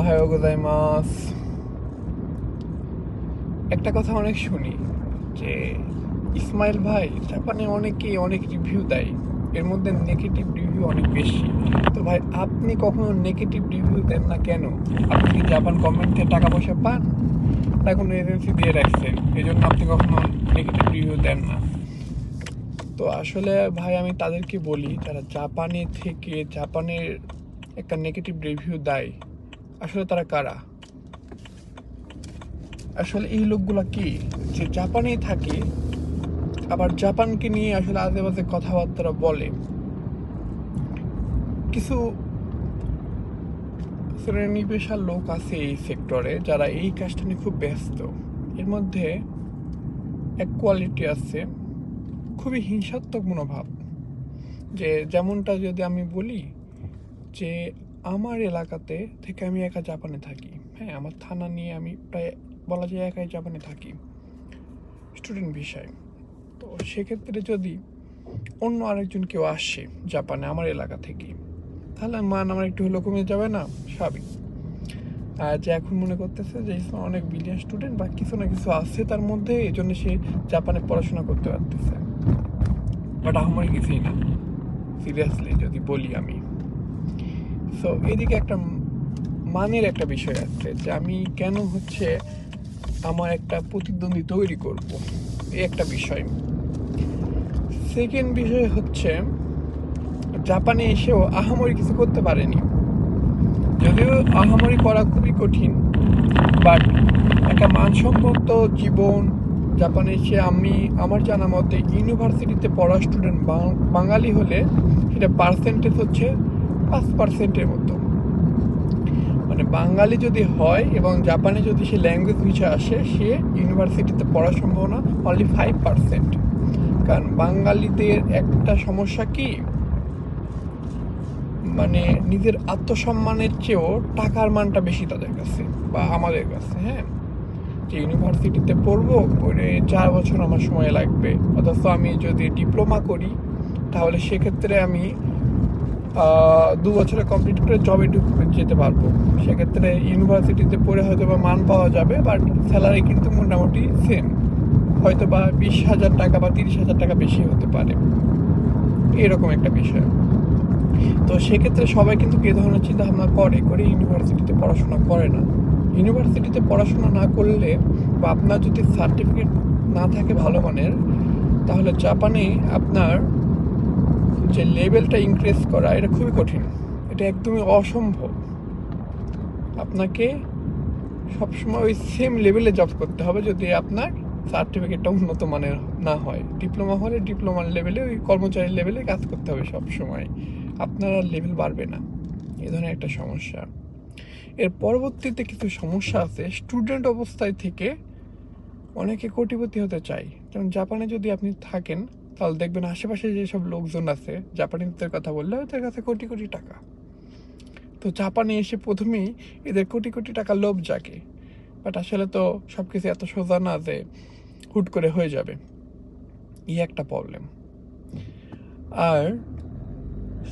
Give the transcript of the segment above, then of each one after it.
Ohio গোজাইমাস। একটা কথা অনেক শুনি যে ইসমাইল ভাই জাপানে অনেকেই অনেক রিভিউ দেয়, এর মধ্যে নেগেটিভ রিভিউ অনেক বেশি। তো ভাই আপনি কখনো নেগেটিভ রিভিউ দেন না কেন? আপনি কি জাপান গভর্নমেন্ট থেকে টাকা পয়সা পান না কোনো এজেন্সি দিয়ে রাখছেন, এই জন্য আপনি কখনো নেগেটিভ রিভিউ দেন না? তো আসলে ভাই আমি তাদেরকে বলি যারা জাপানে থেকে জাপানের একটা নেগেটিভ রিভিউ দেয়, আসলে তারা কারা? আসলে এই লোকগুলা কি যে জাপানেই থাকে আবার জাপানকে নিয়ে আসলে আজে বাজে কথাবার্তা বলে? কিছু শ্রেণী পেশার লোক আছে এই সেক্টরে যারা এই কাজটা নিয়ে খুব ব্যস্ত। এর মধ্যে এক কোয়ালিটি আছে খুবই হিংসাত্মক মনোভাব, যে যেমনটা যদি আমি বলি যে আমার এলাকাতে থেকে আমি একা জাপানে থাকি, হ্যাঁ আমার থানা নিয়ে আমি প্রায় বলা যায় একাই জাপানে থাকি স্টুডেন্ট ভিসায়। তো সেক্ষেত্রে যদি অন্য আরেকজন কেউ আসে জাপানে আমার এলাকা থেকে, তাহলে মান আমার একটু হলেও কমে যাবে না? স্বাভাবিক। আর যে এখন মনে করতেছে যে ইসলাম অনেক বিলিয়ন স্টুডেন্ট বা কিছু না কিছু আছে তার মধ্যে, এই জন্য সে জাপানে পড়াশোনা করতে পারতেছে, বাট আমার কিছুই না সিরিয়াসলি যদি বলি আমি। সো এদিকে একটা মানের একটা বিষয় আছে যে আমি কেন হচ্ছে আমার একটা প্রতিদ্বন্দ্বী তৈরি করব, এই একটা বিষয়। সেকেন্ড বিষয় হচ্ছে জাপানে এসেও আহামরি কিছু করতে পারেনি, যদিও আহামরি করা খুবই কঠিন, বাট একটা মানসম্মত জীবন জাপানে এসে আমি আমার জানা মতে ইউনিভার্সিটিতে পড়া স্টুডেন্ট বাঙালি হলে সেটা পার্সেন্টেজ হচ্ছে 5%-এর মতো। মানে বাঙালি যদি হয় এবং জাপানে যদি সে ল্যাঙ্গুয়েজ ভিসা আসে, সে ইউনিভার্সিটিতে পড়ার সম্ভাবনা অনলি 5%। কারণ বাঙালিদের একটা সমস্যা কি, মানে নিজের আত্মসম্মানের চেয়েও টাকার মানটা বেশি তাদের কাছে বা আমাদের কাছে। হ্যাঁ, যে ইউনিভার্সিটিতে পড়বো, পড়ে 4 বছর আমার সময় লাগবে, অথচ আমি যদি ডিপ্লোমা করি তাহলে সেক্ষেত্রে আমি 2 বছরে কমপ্লিট করে জবে যেতে পারবো। সেক্ষেত্রে ইউনিভার্সিটিতে পড়ে হয়তো বা মান পাওয়া যাবে, বাট স্যালারি কিন্তু মোটামুটি সেম, হয়তো বা 20,000 টাকা বা 30,000 টাকা বেশি হতে পারে, এরকম একটা বিষয়। তো সেক্ষেত্রে সবাই কিন্তু এ ধরনের চিন্তা ভাবনা করে ইউনিভার্সিটিতে পড়াশোনা করে না। ইউনিভার্সিটিতে পড়াশোনা না করলে বা আপনার যদি সার্টিফিকেট না থাকে ভালো মানের, তাহলে জাপানে আপনার যে লেভেলটা ইনক্রিজ করা এটা খুবই কঠিন, এটা একদমই অসম্ভব। আপনাকে সবসময় ওই সেম লেভেলে জব করতে হবে যদি আপনার সার্টিফিকেটটা উন্নত মানের না হয়। ডিপ্লোমা হলে ডিপ্লোমার লেভেলে, ওই কর্মচারীর লেভেলে কাজ করতে হবে সব সময়, আপনার আর লেভেল বাড়বে না। এ ধরনের একটা সমস্যা। এর পরবর্তীতে কিছু সমস্যা আছে, স্টুডেন্ট অবস্থায় থেকে অনেকে কোটিপতি হতে চায়। যেমন জাপানে যদি আপনি থাকেন তাহলে দেখবেন আশেপাশে যেসব লোকজন আছে জাপানিজদের কথা বললে ওদের কাছে কোটি কোটি টাকা। তো জাপানে এসে প্রথমেই এদের কোটি কোটি টাকা লোভ জাগে, বাট আসলে তো সব কিছু এত সোজা না যে হুট করে হয়ে যাবে, এই একটা প্রবলেম। আর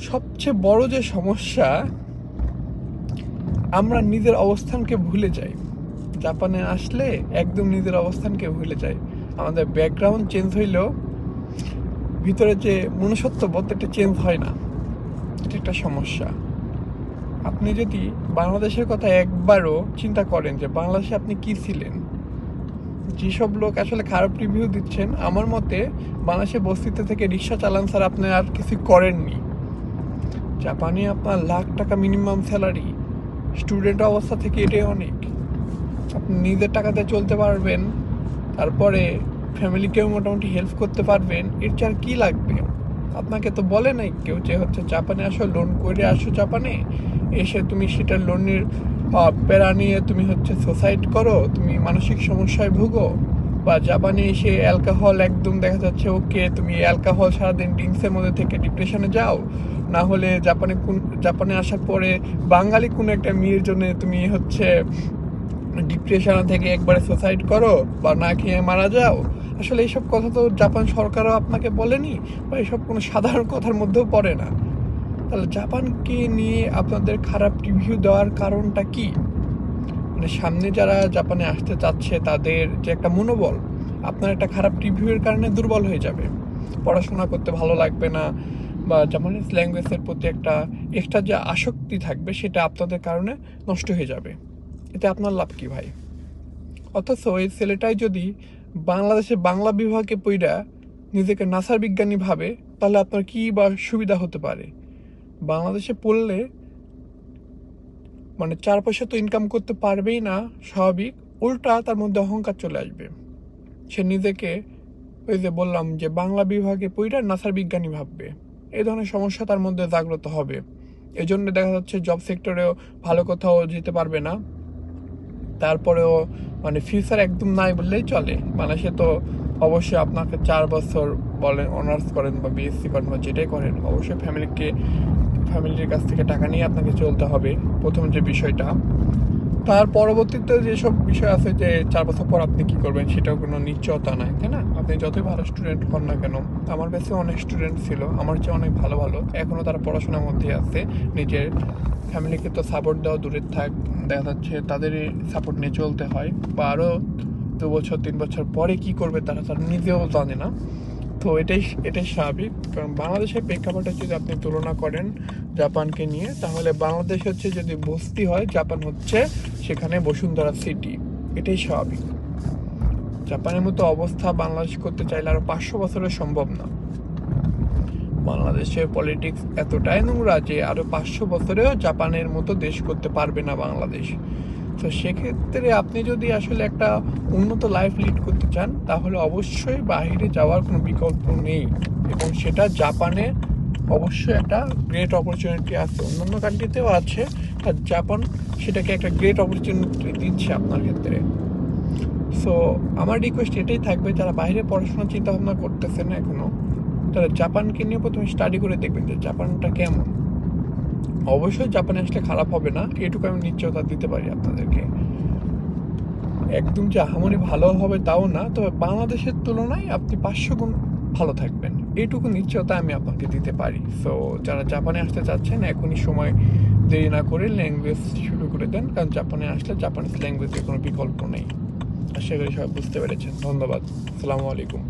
সবচেয়ে বড় যে সমস্যা, আমরা নিজের অবস্থানকে ভুলে যাই। জাপানে আসলে একদম নিজের অবস্থানকে ভুলে যাই। আমাদের ব্যাকগ্রাউন্ড চেঞ্জ হইলেও ভিতরে যে মনুষ্যত্ব বোধ এটা চেঞ্জ হয় না, এটা একটা সমস্যা। আপনি যদি বাংলাদেশের কথা একবারও চিন্তা করেন যে বাংলাদেশে আপনি কি ছিলেন, যেসব লোক আসলে খারাপ রিভিউ দিচ্ছেন, আমার মতে বাংলাদেশে বস্তিতে থেকে রিক্সা চালান স্যার, আপনি আর কিছু করেননি। জাপানে আপনার লাখ টাকা মিনিমাম স্যালারি, স্টুডেন্ট অবস্থা থেকে এটাই অনেক। আপনি নিজের টাকাতে চলতে পারবেন, তারপরে ফ্যামিলিকেও মোটামুটি হেল্প করতে পারবেন, এর চেয়ে আর কী লাগবে? আপনাকে তো বলে নাই কেউ যে হচ্ছে জাপানে আসো, লোন করে আসো জাপানে, এসে তুমি সেটা লোনের প্যারা নিয়ে তুমি হচ্ছে সুসাইড করো, তুমি মানসিক সমস্যায় ভুগো, বা জাপানে এসে অ্যালকোহল একদম দেখা যাচ্ছে ওকে, তুমি অ্যালকোহল সারাদিন ড্রিঙ্কসের মধ্যে থেকে ডিপ্রেশনে যাও, না হলে জাপানে আসার পরে বাঙালি কোনো একটা মেয়ের জন্য তুমি হচ্ছে ডিপ্রেশন থেকে একবারে সুসাইড করো বা না খেয়ে মারা যাও। আসলে এইসব কথা তো জাপান সরকারও আপনাকে বলেনি, বা এসব কোনো সাধারণ কথার মধ্যেও পড়ে না। তাহলে জাপানকে নিয়ে আপনাদের খারাপ রিভিউ দেওয়ার কারণটা কি? মানে সামনে যারা জাপানে আসতে চাচ্ছে তাদের যে একটা মনোবল আপনার একটা খারাপ রিভিউয়ের কারণে দুর্বল হয়ে যাবে, পড়াশোনা করতে ভালো লাগবে না, বা জাপানিজ ল্যাঙ্গুয়েজের প্রতি একটা এক্সট্রা যে আসক্তি থাকবে সেটা আপনাদের কারণে নষ্ট হয়ে যাবে। এতে আপনার লাভ কি ভাই? অথচ এই ছেলেটাই যদি বাংলাদেশে বাংলা বিভাগে পইড়া নিজেকে নাসার বিজ্ঞানী ভাবে, তাহলে আপনার কি বা সুবিধা হতে পারে? বাংলাদেশে পড়লে মানে 4 পয়সা তো ইনকাম করতে পারবেই না স্বাভাবিক, উল্টা তার মধ্যে অহংকার চলে আসবে। সে নিজেকে ওই যে বললাম যে বাংলা বিভাগে পড়া নাসার বিজ্ঞানী ভাববে। এই ধরনের সমস্যা তার মধ্যে জাগ্রত হবে। এজন্য দেখা যাচ্ছে জব সেক্টরেও ভালো কোথাও যেতে পারবে না। তারপরেও মানে ফিউচার একদম নাই বললেই চলে। মানে সে তো অবশ্যই আপনাকে 4 বছর বলেন অনার্স করেন বা বিএসসি করেন বা যেটাই করেন, অবশ্যই ফ্যামিলির কাছ থেকে টাকা নিয়ে আপনাকে চলতে হবে, প্রথম যে বিষয়টা। তার পরবর্তীতে যেসব বিষয় আছে যে 4 বছর পর আপনি কি করবেন সেটাও কোনো নিশ্চয়তা নাই, তাই না? আপনি যতই ভালো স্টুডেন্ট হন না কেন, আমার কাছে অনেক স্টুডেন্ট ছিল আমার চেয়ে অনেক ভালো ভালো, এখনও তারা পড়াশোনার মধ্যে আছে। নিজের ফ্যামিলিকে তো সাপোর্ট দেওয়া দূরের থাক, দেখা যাচ্ছে তাদেরই সাপোর্ট নিয়ে চলতে হয়, বা আরও 2 বছর 3 বছর পরে কি করবে তারা নিজেও জানে না। তো এটাই স্বাভাবিক, কারণ বাংলাদেশের প্রেক্ষাপটে যদি আপনি তুলনা করেন জাপানকে নিয়ে, তাহলে বাংলাদেশ হচ্ছে যদি বস্তি হয়, জাপান হচ্ছে সেখানে বসুন্ধরা সিটি। এটাই স্বাভাবিক। জাপানের মতো অবস্থা বাংলাদেশ করতে চাইলে আরো 500 বছরের সম্ভব না। বাংলাদেশের পলিটিক্স এতটাই নোংরা যে আরো 500 বছরেও জাপানের মতো দেশ করতে পারবে না বাংলাদেশ। তো সেক্ষেত্রে আপনি যদি আসলে একটা উন্নত লাইফ লিড করতে চান, তাহলে অবশ্যই বাইরে যাওয়ার কোনো বিকল্প নেই, এবং সেটা জাপানে অবশ্যই একটা গ্রেট অপরচুনিটি আছে, অন্যান্য কান্ট্রিতেও আছে, আর জাপান সেটাকে একটা গ্রেট অপরচুনিটি দিচ্ছে আপনার ক্ষেত্রে। সো আমার রিকোয়েস্ট এটাই থাকবে, যারা বাইরে পড়াশোনার চিন্তা ভাবনা করতেছে না এখনো, তারা জাপানকে নিয়ে প্রথমে স্টাডি করে দেখবেন যে জাপানটা কেমন। অবশ্যই জাপানে আসলে খারাপ হবে না, এটুকু আমি নিশ্চয়তা দিতে পারি আপনাদেরকে। একদম যে আহামরি ভালো হবে তাও না, তবে বাংলাদেশের তুলনায় আপনি 500 গুণ ভালো থাকবেন, এইটুকু নিশ্চয়তা আমি আপনাকে দিতে পারি। সো যারা জাপানে আসতে চাচ্ছেন এখনই সময় দেরি না করে ল্যাঙ্গুয়েজ শুরু করে দেন, কারণ জাপানে আসলে জাপানিজ ল্যাঙ্গুয়েজের কোনো বিকল্প নেই। আশা করি সবাই বুঝতে পেরেছেন। ধন্যবাদ। আসসালামু আলাইকুম।